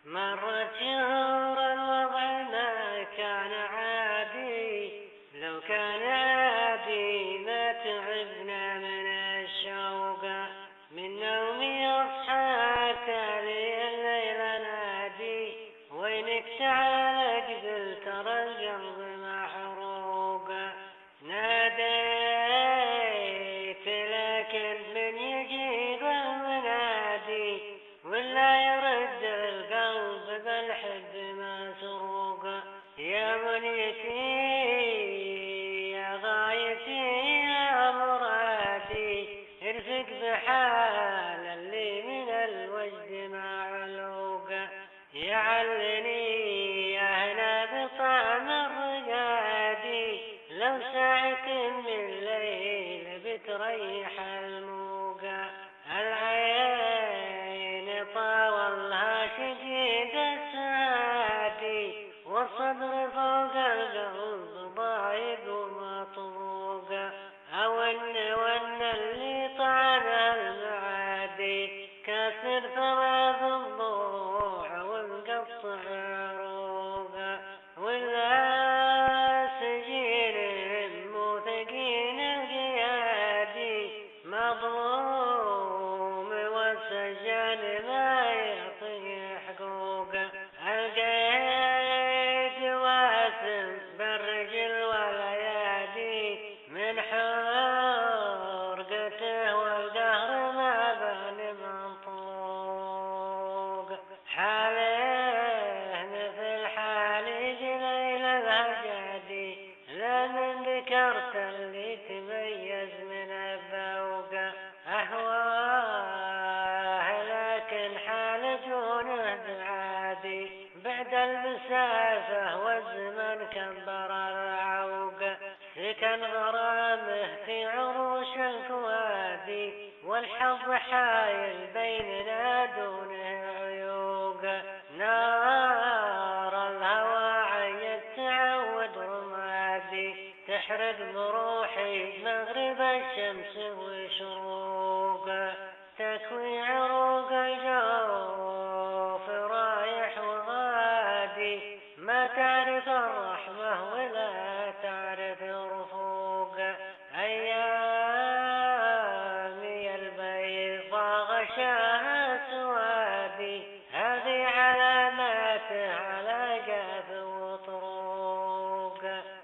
مرت شهور الوضع ما كان عادي، لو كان عادي ما تعبنا من الشوق، من نومي أصحى تالي الليل نادي، وينك تعال قبل ترى القلب محروق، ناديت لكن من يجيب المنادي، ولا يرد القلب بالحب مسروق، يا منيتي يا غايتي يا مرادي، ارفق بحال اللي من الوجد معلوق، يعلني يا هنا بطعم الرقادي، لو ساعة من ليل بتريح الموقع، العين طاولها شديد السادي، والصدر فوق القلب ضايق ومطروق، ون اللي طعنها المعادي، كسر ثلاث الضلوع ومقطع عروق، ولا سجين مو ثقيل القيادي، مظلوم والسجان ما يعطي حقوق، القيد واسم بالرجل والأيادي، من حرقته والدهر ما بان منطوق، حاله مثل حال جليل الهجادي، لا من ذكرت اللي تميز من الذوق، أهواه لكن حال دونه عادي، بعد المسافة والزمن كبر العوق، سكن غرامه في عروش الفوادي، والحظ حايل بيننا دونه عيوق، نار الهوى عيد تعود رمادي، تحرق بروحي مغرب الشمس وشروق، تكوي عروق الجوف رايح وغادي، ما تعرف الرحمة ولا تعرف رفوق، أيامي البيضاء غشاها سوادي، هذه علاماته على قاف وطروق،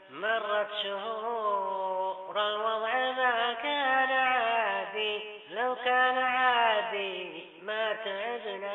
مرت شهور الوضع ما كان عادي، لو كان عادي ما تعبنا